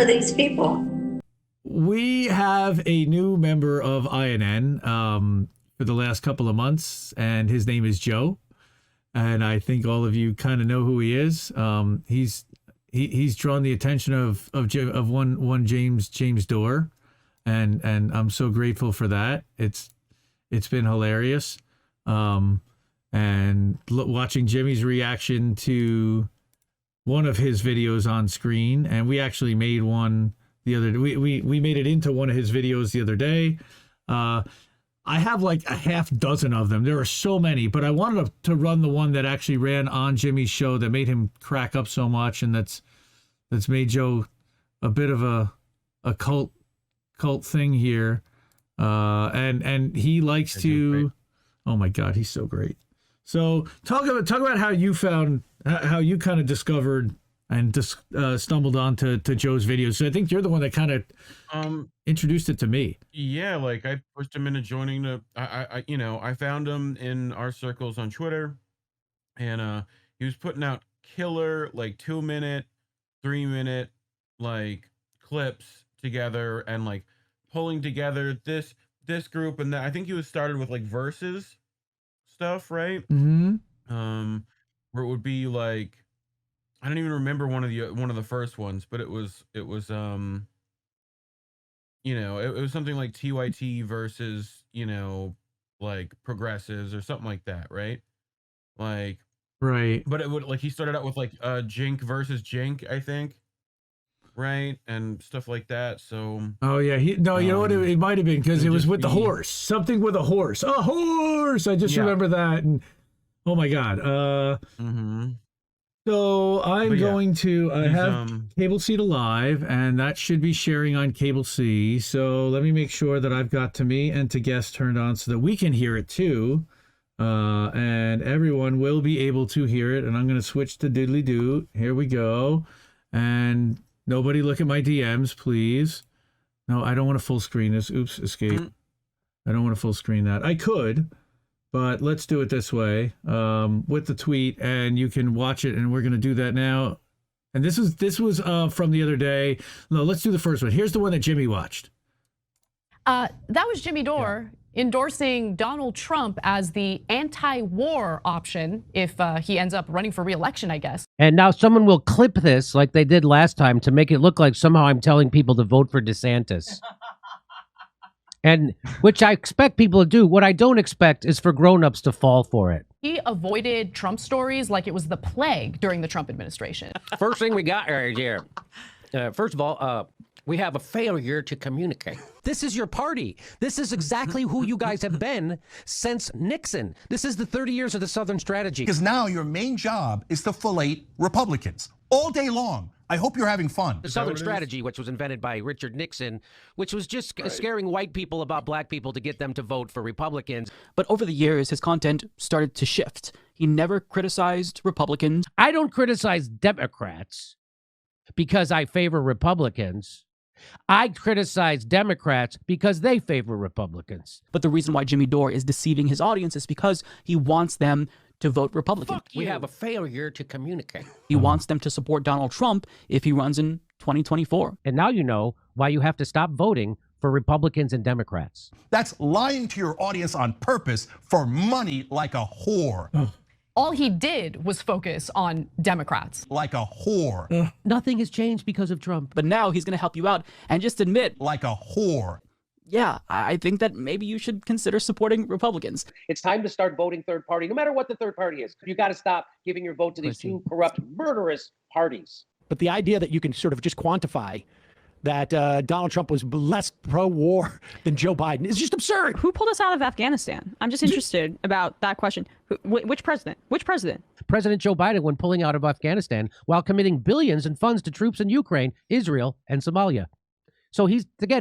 these people? We have a new member of INN for the last couple of months, and his name is Joe. And I think all of you kind of know who he is. He's drawn the attention of one James Dore, and I'm so grateful for that. It's been hilarious, and watching Jimmy's reaction to one of his videos on screen, and we actually made one the other day. We made it into one of his videos the other day. I have like a half dozen of them. There are so many, but I wanted to run the one that actually ran on Jimmy's show that made him crack up so much, and that's made Joe a bit of a cult thing here. And he likes to. Oh my God, he's so great. So talk about how you kind of discovered and just stumbled onto Joe's videos. So I think you're the one that kind of introduced it to me. Yeah, like I pushed him into joining the. I found him in our circles on Twitter, and he was putting out killer like 2-minute, 3-minute like clips together, and like pulling together this group and that. I think he was started with like verses stuff, right? Mm-hmm. Where it would be like, I don't even remember one of the first ones, but it was it was something like TYT versus like progressives or something like that, right? Like, right. But it would like he started out with like Jink versus Jink, I think, right, and stuff like that. So oh yeah, you know what it might have been because it was with the horse, something with a horse. I just remember that, and oh my God. So I'm going to have Cable C to live, and that should be sharing on Cable C. So let me make sure that I've got to me and to guest turned on so that we can hear it too. And everyone will be able to hear it. And I'm going to switch to Diddly Doo. Here we go. And nobody look at my DMs, please. No, I don't want to full screen this. Oops, escape. I don't want to full screen that. I could, but let's do it this way with the tweet, and you can watch it. And we're going to do that now. And this was from the other day. No, let's do the first one. Here's the one that Jimmy watched. That was Jimmy Dore endorsing Donald Trump as the anti-war option if he ends up running for re-election, I guess. And now someone will clip this like they did last time to make it look like somehow I'm telling people to vote for DeSantis. And which I expect people to do. What I don't expect is for grown-ups to fall for it. He avoided Trump stories like it was the plague during the Trump administration. First thing we got right here. First of all, we have a failure to communicate. This is your party. This is exactly who you guys have been since Nixon. This is the 30 years of the Southern strategy. Because now your main job is to fillet Republicans all day long. I hope you're having fun. The Southern strategy, which was invented by Richard Nixon, which was just scaring white people about black people to get them to vote for Republicans. But over the years, his content started to shift. He never criticized Republicans. I don't criticize Democrats because I favor Republicans. I criticize Democrats because they favor Republicans. But the reason why Jimmy Dore is deceiving his audience is because he wants them to vote Republican. We have a failure to communicate. He wants them to support Donald Trump if he runs in 2024. And now you know why you have to stop voting for Republicans and Democrats. That's lying to your audience on purpose for money like a whore. All he did was focus on Democrats. Like a whore. Nothing has changed because of Trump. But now he's going to help you out and just admit. Like a whore. Yeah, I think that maybe you should consider supporting Republicans. It's time to start voting third party, no matter what the third party is. You got to stop giving your vote to these two corrupt, murderous parties. But the idea that you can sort of just quantify that Donald Trump was less pro-war than Joe Biden is just absurd. Who pulled us out of Afghanistan? I'm just interested about that question. Which president? Which president? President Joe Biden when pulling out of Afghanistan while committing billions in funds to troops in Ukraine, Israel, and Somalia. So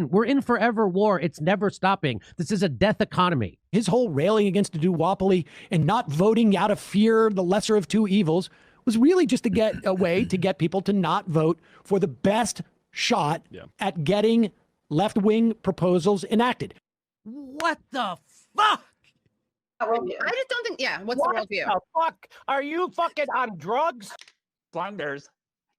we're in forever war. It's never stopping. This is a death economy. His whole railing against the duopoly and not voting out of fear, the lesser of two evils, was really just to get a way to get people to not vote for the best shot at getting left-wing proposals enacted. What the fuck? I just don't think, what's the worldview? What the fuck? Are you fucking on drugs? Blunders.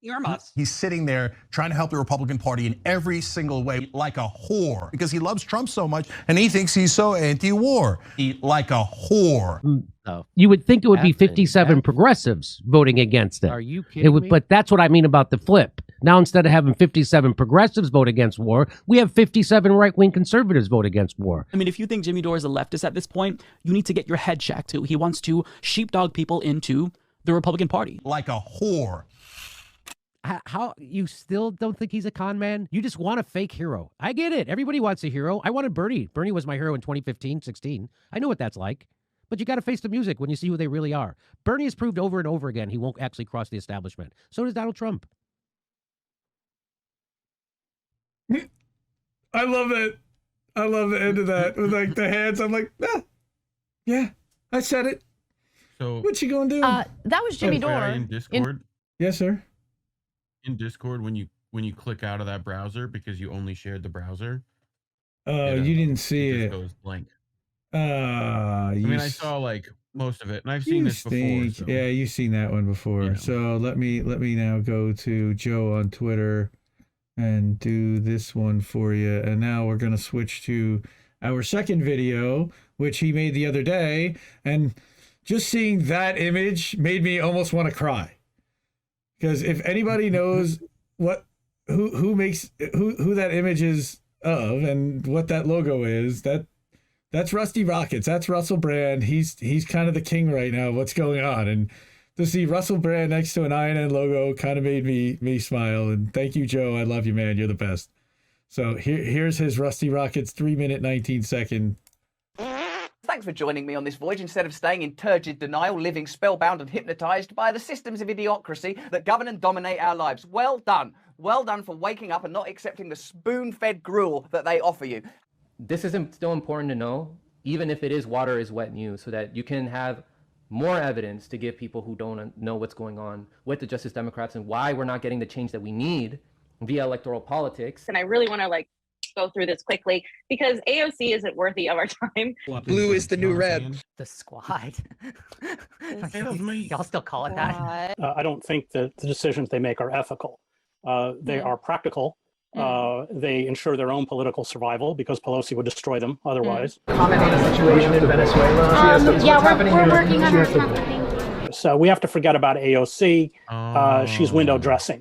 Earmuffs. He's sitting there trying to help the Republican Party in every single way, like a whore, because he loves Trump so much and he thinks he's so anti-war. Like a whore. No. You would think it would be 57 progressives voting against it. Are you kidding me? But that's what I mean about the flip. Now, instead of having 57 progressives vote against war, we have 57 right-wing conservatives vote against war. I mean, if you think Jimmy Dore is a leftist at this point, you need to get your head checked too. He wants to sheepdog people into the Republican Party. Like a whore. How you still don't think he's a con man? You just want a fake hero. I get it. Everybody wants a hero. I wanted Bernie. Bernie was my hero in 2015, 16. I know what that's like. But you got to face the music when you see who they really are. Bernie has proved over and over again he won't actually cross the establishment. So does Donald Trump. I love it. I love the end of that with like the hands. I'm like, yeah, I said it. So what you gonna do? That was Jimmy Dore. in Discord. Yes, sir. In Discord, when you click out of that browser because you only shared the browser. Oh, you didn't see it. it. Goes blank. I mean, I saw like most of it, and I've seen this before. So. Yeah, you've seen that one before. You know. So let me now go to Joe on Twitter and do this one for you. And now we're gonna switch to our second video, which he made the other day, and just seeing that image made me almost want to cry. Because if anybody knows who makes who that image is of and what that logo is, that's Rusty Rockets. That's Russell Brand. He's kind of the king right now. What's going on? And to see Russell Brand next to an INN logo kind of made me smile. And thank you, Joe. I love you, man. You're the best. So here's his Rusty Rockets 3-minute 19-second. Thanks for joining me on this voyage instead of staying in turgid denial, living spellbound and hypnotized by the systems of idiocracy that govern and dominate our lives. Well done. Well done for waking up and not accepting the spoon-fed gruel that they offer you. This is still important to know, even if it is water is wet news, so that you can have more evidence to give people who don't know what's going on with the Justice Democrats and why we're not getting the change that we need via electoral politics. And I really want to go through this quickly because AOC isn't worthy of our time. Blue is the new red. The squad. Y'all still call it that? I don't think that the decisions they make are ethical. They are practical. They ensure their own political survival because Pelosi would destroy them otherwise. Comment on the situation in Venezuela. We're working on our So we have to forget about AOC. She's window dressing.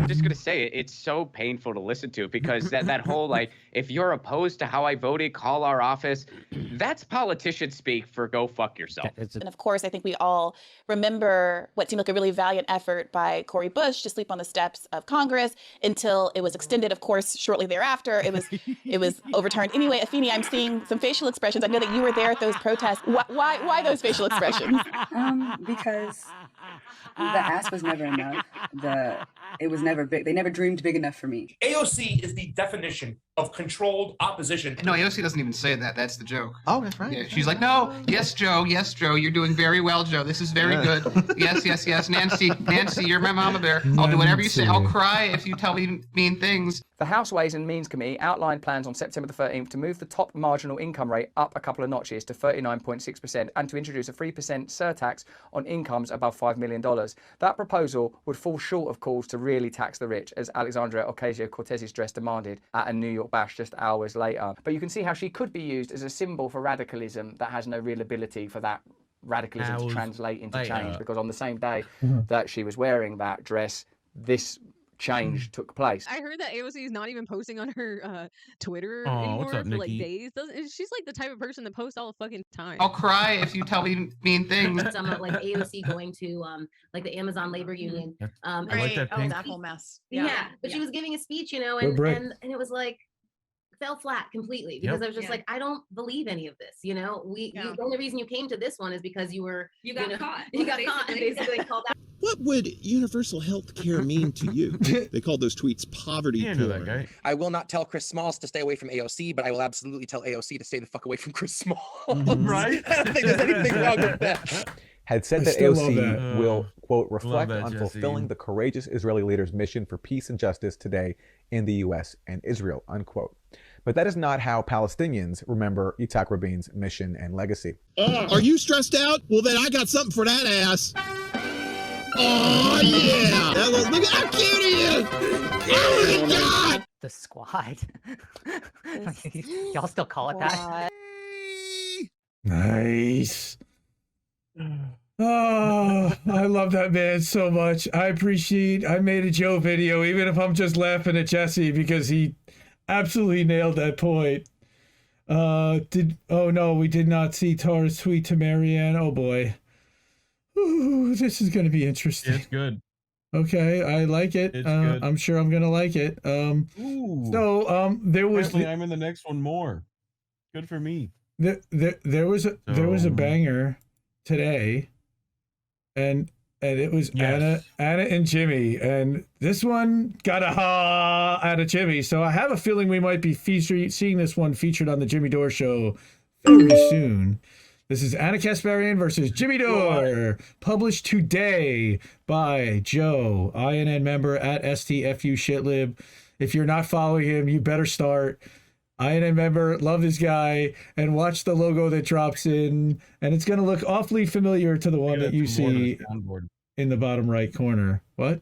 Just gonna say it's so painful to listen to because that whole if you're opposed to how I voted, call our office. That's politician speak for go fuck yourself. And of course, I think we all remember what seemed like a really valiant effort by Cori Bush to sleep on the steps of Congress until it was extended. Of course, shortly thereafter, it was overturned. Anyway, Afeni, I'm seeing some facial expressions. I know that you were there at those protests. Why those facial expressions? Because the ass was never enough. It was never big. They never dreamed big enough for me. AOC is the definition of controlled opposition. No, AOC doesn't even say that. That's the joke. Oh, that's right. Yeah, she's like, no, yes, Joe, you're doing very well, Joe. This is very good. Yes, Nancy, you're my mama bear. I'll do whatever you say. I'll cry if you tell me mean things. The House Ways and Means Committee outlined plans on September the 13th to move the top marginal income rate up a couple of notches to 39.6% and to introduce a 3% surtax on incomes above $5 million. That proposal would fall short of calls to really tax the rich, as Alexandria Ocasio-Cortez's dress demanded at a New York bash just hours later. But you can see how she could be used as a symbol for radicalism that has no real ability for that radicalism to translate into change, because on the same day that she was wearing that dress, this change took place. I heard that AOC is not even posting on her Twitter Oh, anymore what's up, for like Nikki? days. She's like the type of person that posts all the fucking time. I'll cry if you tell me mean things. Some of AOC going to the Amazon labor union. I like that pink. That whole mess. Yeah, but she was giving a speech, and it was like fell flat completely because I was just like, I don't believe any of this. You, the only reason you came to this one is because you got caught. You got caught and basically called out. What would universal health care mean to you? They called those tweets poverty porn. I will not tell Chris Smalls to stay away from AOC, but I will absolutely tell AOC to stay the fuck away from Chris Smalls. Right? I don't think there's anything wrong with that. Had said that AOC will, quote, reflect on fulfilling the courageous Israeli leader's mission for peace and justice today in the U.S. and Israel, unquote. but that is not how Palestinians remember Yitzhak Rabin's mission and legacy. Are you stressed out? Well, then I got something for that ass. Oh, yeah. Look at how cute he is. Oh, my God. The squad. Y'all still call it that? Nice. Oh, I love that man so much. I made a Joe video, even if I'm just laughing at Jesse, because he absolutely nailed that point. Oh no, we did not see Tara's tweet to Marianne. Oh boy. Ooh, this is going to be interesting. It's good. Okay, I like it. It's good. I'm sure I'm going to like it. Ooh. So there was Apparently I'm in the next one more. Good for me. There was a banger today, and it was Anna and Jimmy, and this one got a ha out of Jimmy. So I have a feeling we might be seeing this one featured on the Jimmy Dore show very soon. This is Anna Kasparian versus Jimmy Dore, published today by Joe, INN member at STFU Shitlib. If you're not following him, you better start. INN member, love this guy, and watch the logo that drops in, and it's going to look awfully familiar to the one that you see in the bottom right corner. What?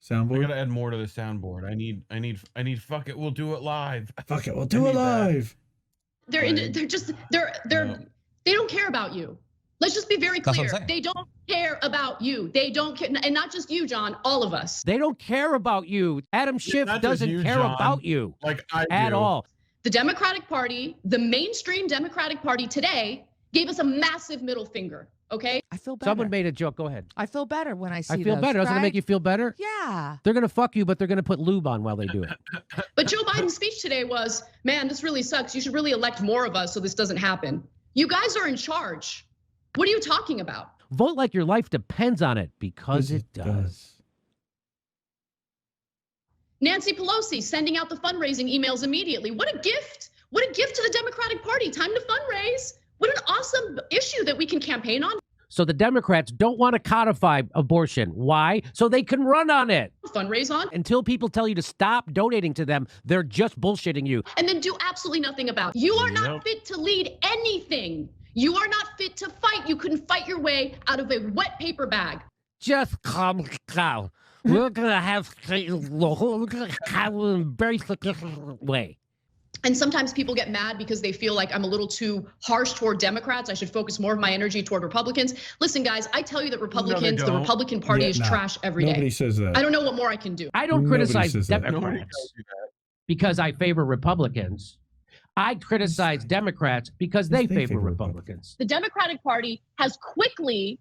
Soundboard? I gotta add more to the soundboard. I need. Fuck it, we'll do it live. Fuck it, we'll do it live. They don't care about you. Let's just be very clear. They don't care about you. They don't care, and not just you, John, all of us. They don't care about you. Adam Schiff doesn't care about you. Like I do. At all. The Democratic Party, the mainstream Democratic Party today, gave us a massive middle finger, okay? I feel better. Someone made a joke. Go ahead. I feel better when I see I feel better. Doesn't it make you feel better? Yeah. They're going to fuck you, but they're going to put lube on while they do it. But Joe Biden's speech today was, man, this really sucks. You should really elect more of us so this doesn't happen. You guys are in charge. What are you talking about? Vote like your life depends on it, because it does. Nancy Pelosi sending out the fundraising emails immediately. What a gift. What a gift to the Democratic Party. Time to fundraise. What an awesome issue that we can campaign on. So the Democrats don't want to codify abortion. Why? So they can run on it. Fundraise on. Until people tell you to stop donating to them, they're just bullshitting you. And then do absolutely nothing about it. You are not fit to lead anything. You are not fit to fight. You couldn't fight your way out of a wet paper bag. Just calm down. We're going to have a very different way. And sometimes people get mad because they feel like I'm a little too harsh toward Democrats. I should focus more of my energy toward Republicans. Listen, guys, I tell you that Republicans, the Republican Party is trash every day. Nobody says that. I don't know what more I can do. I don't criticize Democrats because I favor Republicans. I criticize Democrats because they favor Republicans. The Democratic Party has quickly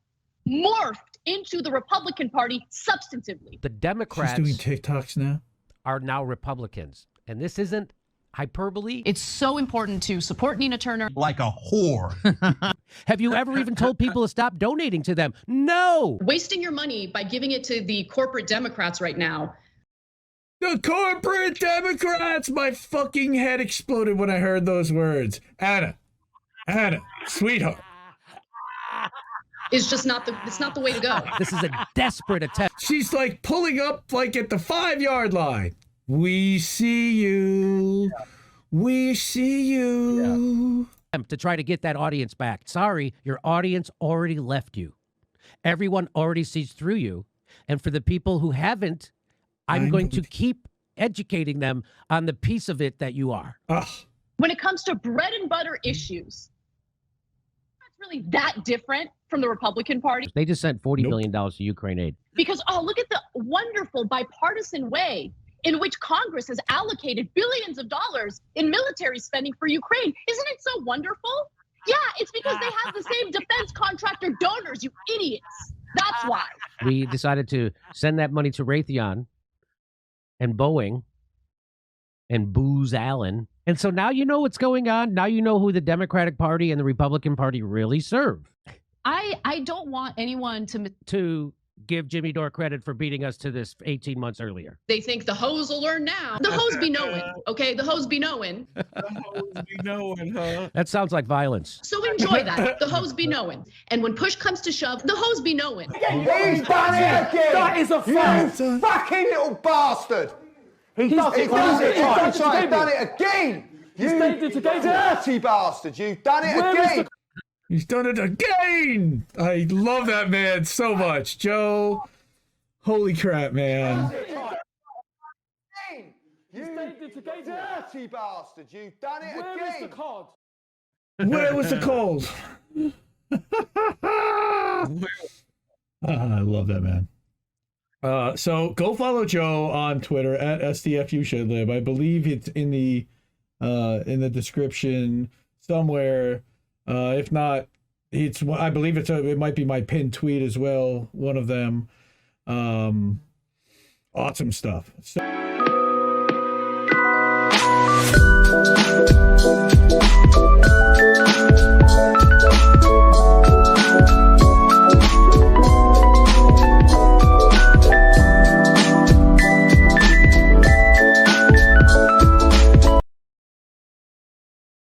morphed into the Republican Party substantively. The Democrats doing TikToks now are now Republicans. And this isn't hyperbole. It's so important to support Nina Turner. Like a whore. Have you ever even told people to stop donating to them? No. Wasting your money by giving it to the corporate Democrats right now. The corporate Democrats! My fucking head exploded when I heard those words. Anna, sweetheart. It's just not the way to go. This is a desperate attempt. She's like pulling up like at the 5-yard line. We see you. Yeah. We see you. Yeah. To try to get that audience back. Sorry, your audience already left you. Everyone already sees through you. And for the people who haven't, I'm going to keep educating them on the piece of it that you are. When it comes to bread and butter issues, that's really that different from the Republican Party. They just sent $40 million to Ukraine aid. Because, look at the wonderful bipartisan way in which Congress has allocated billions of dollars in military spending for Ukraine. Isn't it so wonderful? Yeah, it's because they have the same defense contractor donors, you idiots. That's why. We decided to send that money to Raytheon and Boeing and Booz Allen. And so now you know what's going on. Now you know who the Democratic Party and the Republican Party really serve. I don't want anyone to give Jimmy Dore credit for beating us to this 18 months earlier. They think the hoes will learn now. The hoes be knowing, okay? The hoes be knowing. The hoes be knowing, huh? That sounds like violence. So enjoy that. The hoes be knowing. And when push comes to shove, the hoes be knowing. He's done it again! That is a fucking little bastard! He does it. He's done it again. You dirty bastard. You've done it again. He's done it again. I love that man so much, Joe. Holy crap, man. You dirty bastard. You've done it again. Where was the code? I love that man. So go follow Joe on Twitter at STFU I believe it's in the description somewhere. If not, I believe it might be my pinned tweet as well. One of them. Awesome stuff. So